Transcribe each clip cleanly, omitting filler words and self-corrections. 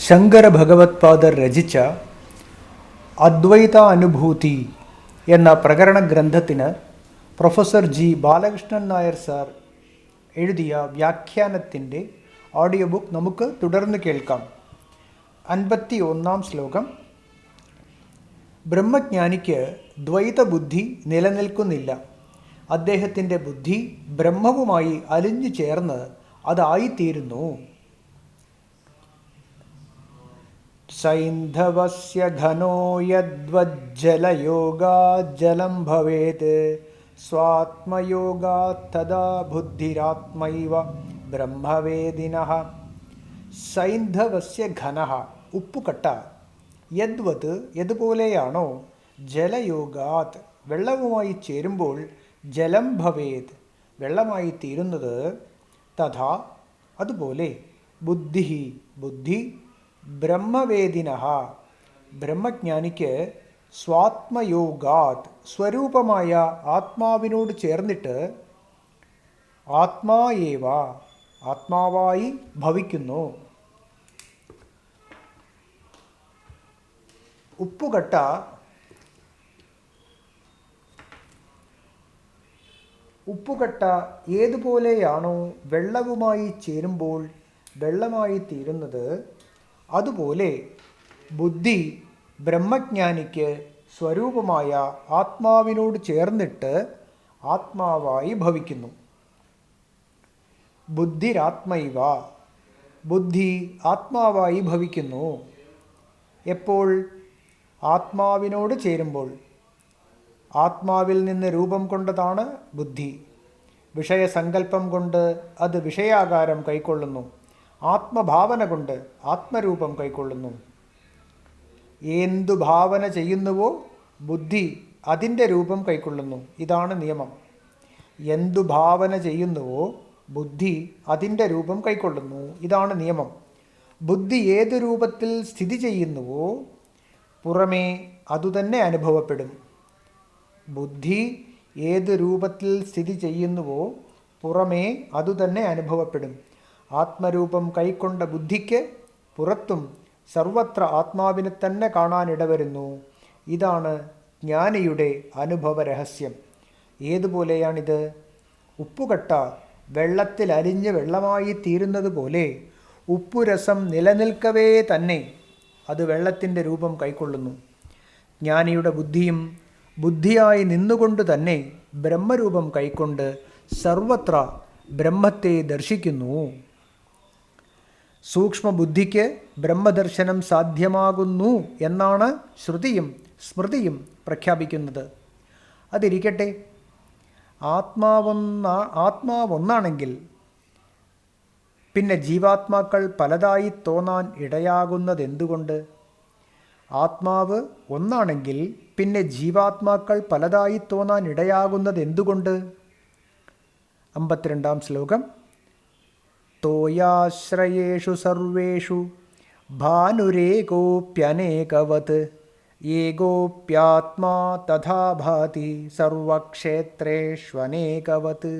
ശങ്കര ഭഗവത്പാദർ രചിച്ച അദ്വൈത അനുഭൂതി എന്ന പ്രകരണ ഗ്രന്ഥത്തിന് professor G Balakrishnan Nair sir എഴുതിയ വ്യാഖ്യാനത്തിൻ്റെ ഓഡിയോ ബുക്ക് നമുക്ക് തുടർന്ന് കേൾക്കാം. 51 ശ്ലോകം. ബ്രഹ്മജ്ഞാനിക്ക് ദ്വൈതബുദ്ധി നിലനിൽക്കുന്നില്ല. അദ്ദേഹത്തിൻ്റെ ബുദ്ധി ബ്രഹ്മവുമായി അലിഞ്ഞു ചേർന്ന് അതായിത്തീരുന്നു. സൈന്ധവസ്യ ഘനോ യദ്വജ്ജലയോഗാത് ജലം ഭവേത് സ്വാത്മയോഗാത് തദാ ബുദ്ധിരാത്മൈവ ബ്രഹ്മവേദിനഃ. സൈന്ധവസ്യ ഘനഃ ഉപ്പുകട്ട, യദ്വത് എതുപോലെയാണോ, ജലയോഗാത് വെള്ളവുമായി ചേരുമ്പോൾ ജലം ഭവേത് വെള്ളമായി തീരുന്നത്, തഥാ അതുപോലെ ബുദ്ധി ബ്രഹ്മവേദിനഃ ബ്രഹ്മജ്ഞാനിക്ക് സ്വാത്മയോഗാത് സ്വരൂപമായ ആത്മാവിനോട് ചേർന്നിട്ട് ആത്മായേവ ആത്മാവായി ഭവിക്കുന്നു. ഉപ്പുകട്ട ഏതുപോലെയാണോ വെള്ളവുമായി ചേരുമ്പോൾ വെള്ളമായി തീരുന്നത്, അതുപോലെ ബുദ്ധി ബ്രഹ്മജ്ഞാനിക്ക് സ്വരൂപമായ ആത്മാവിനോട് ചേർന്നിട്ട് ആത്മാവായി ഭവിക്കുന്നു. ബുദ്ധിരാത്മൈവ ബുദ്ധി ആത്മാവായി ഭവിക്കുന്നു. എപ്പോൾ? ആത്മാവിനോട് ചേരുമ്പോൾ. ആത്മാവിൽ നിന്ന് രൂപം കൊണ്ടതാണ് ബുദ്ധി. വിഷയസങ്കല്പം കൊണ്ട് അത് വിഷയാകാരം കൈക്കൊള്ളുന്നു. ആത്മഭാവന കൊണ്ട് ആത്മരൂപം കൈക്കൊള്ളുന്നു. എന്തു ഭാവന ചെയ്യുന്നുവോ ബുദ്ധി അതിൻ്റെ രൂപം കൈക്കൊള്ളുന്നു. ഇതാണ് നിയമം. എന്തു ഭാവന ചെയ്യുന്നുവോ ബുദ്ധി അതിൻ്റെ രൂപം കൈക്കൊള്ളുന്നു. ഇതാണ് നിയമം. ബുദ്ധി ഏത് രൂപത്തിൽ സ്ഥിതി ചെയ്യുന്നുവോ പുറമേ അതുതന്നെ അനുഭവപ്പെടും. ബുദ്ധി ഏത് രൂപത്തിൽ സ്ഥിതി ചെയ്യുന്നുവോ പുറമേ അതുതന്നെ അനുഭവപ്പെടും. ആത്മരൂപം കൈക്കൊണ്ട ബുദ്ധിക്ക് പുറത്തും സർവത്ര ആത്മാവിനെ തന്നെ കാണാനിടവരുന്നു. ഇതാണ് ജ്ഞാനിയുടെ അനുഭവ രഹസ്യം. ഏതുപോലെയാണിത്? ഉപ്പുകട്ട വെള്ളത്തിൽ അലിഞ്ഞ് വെള്ളമായി തീരുന്നത് പോലെ ഉപ്പുരസം നിലനിൽക്കവേ തന്നെ അത് വെള്ളത്തിൻ്റെ രൂപം കൈക്കൊള്ളുന്നു. ജ്ഞാനിയുടെ ബുദ്ധിയും ബുദ്ധിയായി നിന്നുകൊണ്ട് തന്നെ ബ്രഹ്മരൂപം കൈക്കൊണ്ട് സർവത്ര ബ്രഹ്മത്തെ ദർശിക്കുന്നു. സൂക്ഷ്മബുദ്ധിക്ക് ബ്രഹ്മദർശനം സാധ്യമാകുന്നു എന്നാണ് ശ്രുതിയും സ്മൃതിയും പ്രഖ്യാപിക്കുന്നത്. അതിരിക്കട്ടെ, ആത്മാവൊന്നാണെങ്കിൽ പിന്നെ ജീവാത്മാക്കൾ പലതായി തോന്നാൻ ഇടയാകുന്നതെന്തുകൊണ്ട്? ആത്മാവ് ഒന്നാണെങ്കിൽ പിന്നെ ജീവാത്മാക്കൾ പലതായി തോന്നാൻ ഇടയാകുന്നതെന്തുകൊണ്ട്? 52 ശ്ലോകം. തോയാശ്രയേഷു സർവേഷു ഭാനുരേകോപ്യനേകവത് ഏകോപ്യാത്മാ തഥാ ഭാതി സർവക്ഷേത്രേഷ്വനേകവത്.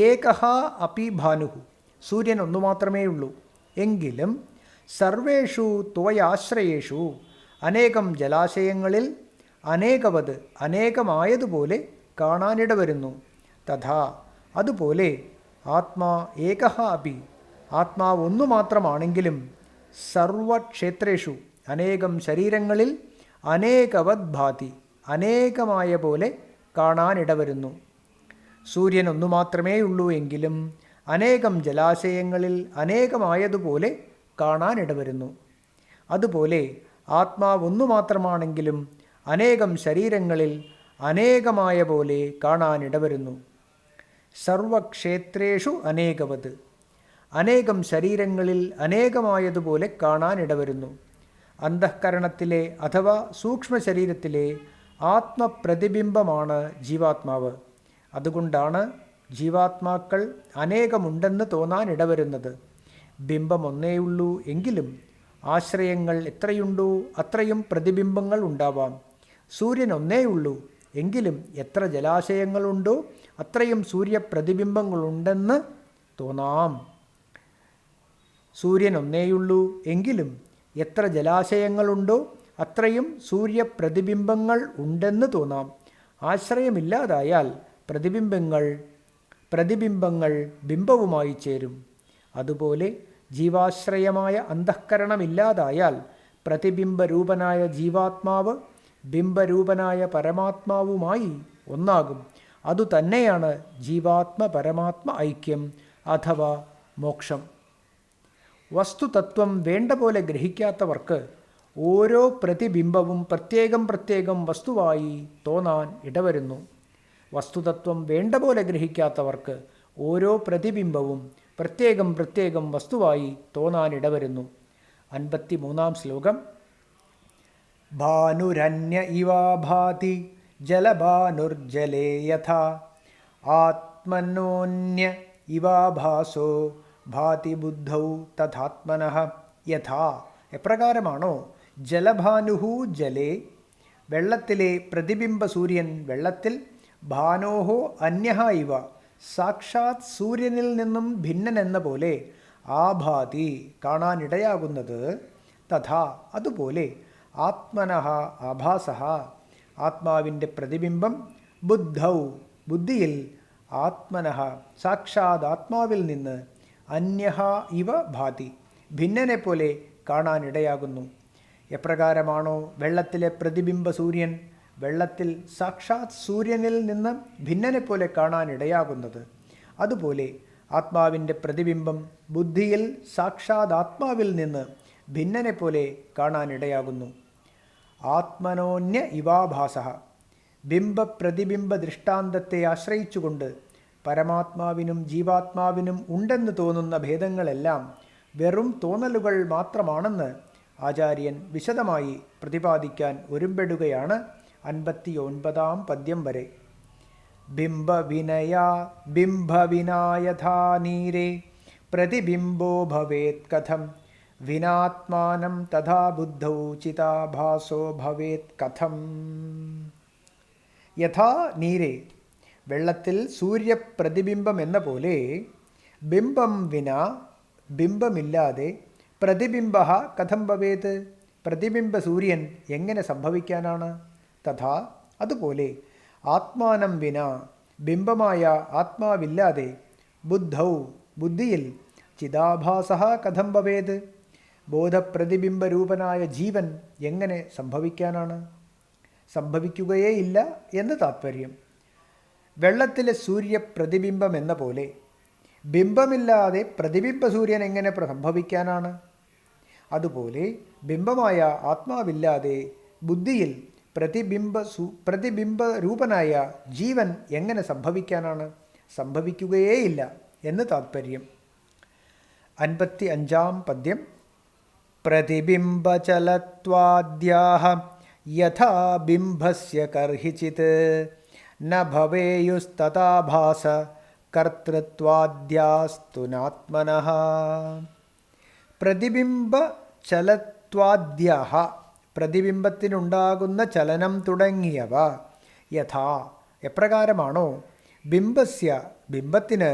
ഏകഃ അപി ഭാനുഃ സൂര്യൻ ഒന്നു മാത്രമേ ഉള്ളൂ. എങ്കിലും സർവേഷു തോയാശ്രയേഷു അനേകം ജലാശയങ്ങളിൽ അനേകവത് അനേകമായതുപോലെ കാണാനിടവരുന്നു. തഥാ അതുപോലെ ആത്മാ ഏകഃ അപി ആത്മാവ് ഒന്നു മാത്രമാണെങ്കിലും സർവക്ഷേത്രേഷു അനേകം ശരീരങ്ങളിൽ അനേകവത് ഭാതി അനേകമായ പോലെ കാണാനിടവരുന്നു. സൂര്യൻ ഒന്നു മാത്രമേ ഉള്ളൂ എങ്കിലും അനേകം ജലാശയങ്ങളിൽ അനേകമായതുപോലെ കാണാനിടവരുന്നു. അതുപോലെ ആത്മാവ് ഒന്നു മാത്രമാണെങ്കിലും അനേകം ശരീരങ്ങളിൽ അനേകമായ പോലെ കാണാനിടവരുന്നു. സർവക്ഷേത്രേഷു അനേകവത് അനേകം ശരീരങ്ങളിൽ അനേകമായതുപോലെ കാണാനിടവരുന്നു. അന്തഃകരണത്തിലെ അഥവാ സൂക്ഷ്മ ശരീരത്തിലെ ആത്മപ്രതിബിംബമാണ് ജീവാത്മാവ്. അതുകൊണ്ടാണ് ജീവാത്മാക്കൾ അനേകമുണ്ടെന്ന് തോന്നാനിടവരുന്നത്. ബിംബം ഒന്നേയുള്ളൂ എങ്കിലും ആശ്രയങ്ങൾ എത്രയുണ്ടോ അത്രയും പ്രതിബിംബങ്ങൾ ഉണ്ടാവാം. സൂര്യൻ ഒന്നേയുള്ളൂ എങ്കിലും എത്ര ജലാശയങ്ങളുണ്ടോ അത്രയും സൂര്യപ്രതിബിംബങ്ങളുണ്ടെന്ന് തോന്നാം. സൂര്യൻ ഒന്നേയുള്ളൂ എങ്കിലും എത്ര ജലാശയങ്ങളുണ്ടോ അത്രയും സൂര്യപ്രതിബിംബങ്ങൾ ഉണ്ടെന്ന് തോന്നാം. ആശ്രയമില്ലാതായാൽ പ്രതിബിംബങ്ങൾ ബിംബവുമായി ചേരും. അതുപോലെ ജീവാശ്രയമായ അന്തഃക്കരണമില്ലാതായാൽ പ്രതിബിംബരൂപനായ ജീവാത്മാവ് ബിംബരൂപനായ പരമാത്മാവുമായി ഒന്നാകും. അതുതന്നെയാണ് ജീവാത്മ പരമാത്മ ഐക്യം അഥവാ മോക്ഷം. വസ്തുതത്വം വേണ്ട പോലെ ഗ്രഹിക്കാത്തവർക്ക് ഓരോ പ്രതിബിംബവും പ്രത്യേകം വസ്തുവായി തോന്നാൻ ഇടവരുന്നു. വസ്തുതത്വം വേണ്ട പോലെ ഗ്രഹിക്കാത്തവർക്ക് ഓരോ പ്രതിബിംബവും പ്രത്യേകം വസ്തുവായി തോന്നാൻ ഇടവരുന്നു. 53-ാം ശ്ലോകം. ഭാനുരന്യ ഇവാ ഭാതി ജലഭാനുർജലേ യഥാ ആത്മനോന്യ ഇവാ ഭാസോ ഭാതി ബുദ്ധൗ തഥാത്മനഃ. യഥാ എപ്രകാരമാണോ ജലഭാനുഹു ജലേ വെള്ളത്തിലെ പ്രതിബിംബ സൂര്യൻ വെള്ളത്തിൽ, ഭാനോഹോ അന്യഹ ഇവ സാക്ഷാത് സൂര്യനിൽ നിന്നും ഭിന്നനെന്ന പോലെ ആഭാതി കാണാനിടയാകുന്നത്, തഥാ അതുപോലെ ആത്മനഃ ആഭാസഃ ആത്മാവിൻ്റെ പ്രതിബിംബം, ബുദ്ധൗ ബുദ്ധിയിൽ, ആത്മനഃ സാക്ഷാത് ആത്മാവിൽ നിന്ന്, അന്യഹ ഇവ ഭാതി ഭിന്നനെപ്പോലെ കാണാനിടയാകുന്നു. എപ്രകാരമാണോ വെള്ളത്തിലെ പ്രതിബിംബ സൂര്യൻ വെള്ളത്തിൽ സാക്ഷാത് സൂര്യനിൽ നിന്ന് ഭിന്നനെപ്പോലെ കാണാനിടയാകുന്നത്, അതുപോലെ ആത്മാവിൻ്റെ പ്രതിബിംബം ബുദ്ധിയിൽ സാക്ഷാത് ആത്മാവിൽ നിന്ന് ഭിന്നനെപ്പോലെ കാണാനിടയാകുന്നു. ആത്മനോന്യ ഇവാഭാസഃ ബിംബപ്രതിബിംബ ദൃഷ്ടാന്തത്തെ ആശ്രയിച്ചുകൊണ്ട് പരമാത്മാവിനും ജീവാത്മാവിനും ഉണ്ടെന്ന് തോന്നുന്ന ഭേദങ്ങളെല്ലാം വെറും തോന്നലുകൾ മാത്രമാണെന്ന് ആചാര്യൻ വിശദമായി പ്രതിപാദിക്കാൻ ഒരുമ്പെടുകയാണ് 59-ാം പദ്യം വരെ. ബിംബവിനായഥാ നീരേ പ്രതിബിംബോ ഭവേത് കഥം വിനാത്മാനം തഥാ ബുദ്ധൗ ചിതാഭാസോ ഭവേത് കഥം. യഥാ നീരേ വെള്ളത്തിൽ സൂര്യപ്രതിബിംബം എന്ന പോലെ, ബിംബം വിന ബിംബമില്ലാതെ, പ്രതിബിംബ കഥം ഭവേത് പ്രതിബിംബ സൂര്യൻ എങ്ങനെ സംഭവിക്കാനാണ്, തഥാ അതുപോലെ ആത്മാനം വിന ബിംബമായ ആത്മാവില്ലാതെ, ബുദ്ധൗ ബുദ്ധിയിൽ, ചിദാഭാസഃ കഥം ഭവേത് ബോധപ്രതിബിംബരൂപനായ ജീവൻ എങ്ങനെ സംഭവിക്കാനാണ്, സംഭവിക്കുകയേയില്ല എന്ന് താത്പര്യം. വെള്ളത്തിലെ സൂര്യപ്രതിബിംബം എന്ന പോലെ ബിംബമില്ലാതെ പ്രതിബിംബ സൂര്യൻ എങ്ങനെ സംഭവിക്കാനാണ്, അതുപോലെ ബിംബമായ ആത്മാവില്ലാതെ ബുദ്ധിയിൽ പ്രതിബിംബ രൂപനായ ജീവൻ എങ്ങനെ സംഭവിക്കാനാണ്, സംഭവിക്കുകയേയില്ല എന്ന് താത്പര്യം. 55-ാം പദ്യം. പ്രതിബിംബചലത്വാദ്യാഃ യഥാ ബിംബസ്യ കർഹിചിത് ന ഭവേയുസ്തഥാഭാസ കർത്തൃത്വാദ്യാസ്തു നാത്മനഃ. പ്രതിബിംബചലത്വാദ്യാഃ പ്രതിബിംബത്തിനുണ്ടാകുന്ന ചലനം തുടങ്ങിയവ, യഥാ എപ്രകാരമാണോ, ബിംബത്തിന്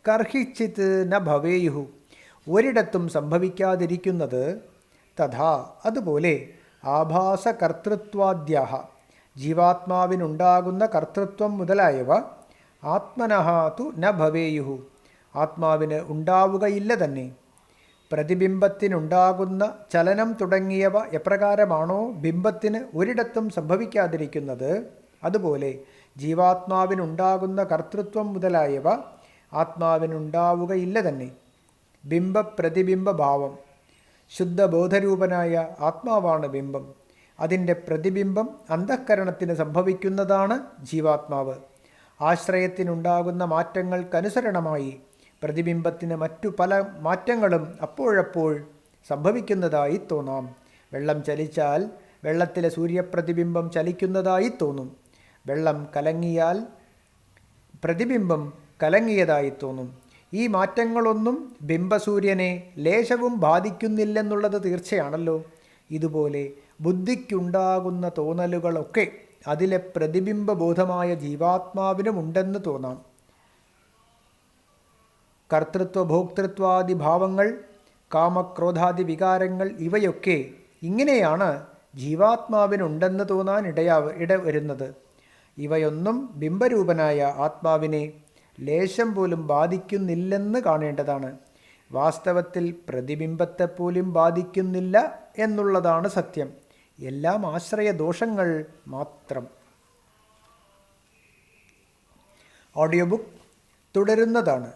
കർഹിച്ചിത് ന ഭവേയുഹു ഒരിടത്തും സംഭവിക്കാതിരിക്കുന്നത്, തഥാ അതുപോലെ ആഭാസകർത്തൃത്വാദ്യാഃ ജീവാത്മാവിനുണ്ടാകുന്ന കർത്തൃത്വം മുതലായവ, ആത്മനഃ തു ന ഭവേയുഹു ആത്മാവിന് ഉണ്ടാവുകയില്ല തന്നെ. പ്രതിബിംബത്തിനുണ്ടാകുന്ന ചലനം തുടങ്ങിയവ എപ്രകാരമാണോ ബിംബത്തിന് ഒരിടത്തും സംഭവിക്കാതിരിക്കുന്നത്, അതുപോലെ ജീവാത്മാവിനുണ്ടാകുന്ന കർത്തൃത്വം മുതലായവ ആത്മാവിനുണ്ടാവുകയില്ല തന്നെ. ബിംബപ്രതിബിംബഭാവം ശുദ്ധബോധരൂപനായ ആത്മാവാണ് ബിംബം. അതിൻ്റെ പ്രതിബിംബം അന്തഃക്കരണത്തിന് സംഭവിക്കുന്നതാണ് ജീവാത്മാവ്. ആശ്രയത്തിനുണ്ടാകുന്ന മാറ്റങ്ങൾക്കനുസരണമായി പ്രതിബിംബത്തിന് മറ്റു പല മാറ്റങ്ങളും അപ്പോഴപ്പോൾ സംഭവിക്കുന്നതായി തോന്നാം. വെള്ളം ചലിച്ചാൽ വെള്ളത്തിലെ സൂര്യപ്രതിബിംബം ചലിക്കുന്നതായി തോന്നും. വെള്ളം കലങ്ങിയാൽ പ്രതിബിംബം കലങ്ങിയതായി തോന്നും. ഈ മാറ്റങ്ങളൊന്നും ബിംബസൂര്യനെ ലേശവും ബാധിക്കുന്നില്ലെന്നുള്ളത് തീർച്ചയാണല്ലോ. ഇതുപോലെ ബുദ്ധിക്കുണ്ടാകുന്ന തോന്നലുകളൊക്കെ അതിലെ പ്രതിബിംബബോധമായ ജീവാത്മാവിനുമുണ്ടെന്ന് തോന്നാം. കർത്തൃത്വ ഭോക്തൃത്വാദി ഭാവങ്ങൾ കാമക്രോധാദി വികാരങ്ങൾ ഇവയൊക്കെ ഇങ്ങനെയാണ് ജീവാത്മാവിനുണ്ടെന്ന് തോന്നാൻ ഇടവരുന്നത്. ഇവയൊന്നും ബിംബരൂപനായ ആത്മാവിനെ ലേശം പോലും ബാധിക്കുന്നില്ലെന്ന് കാണേണ്ടതാണ്. വാസ്തവത്തിൽ പ്രതിബിംബത്തെപ്പോലും ബാധിക്കുന്നില്ല എന്നുള്ളതാണ് സത്യം. എല്ലാം ആശ്രയദോഷങ്ങൾ മാത്രം. Audio book തുടരുന്നതാണ്.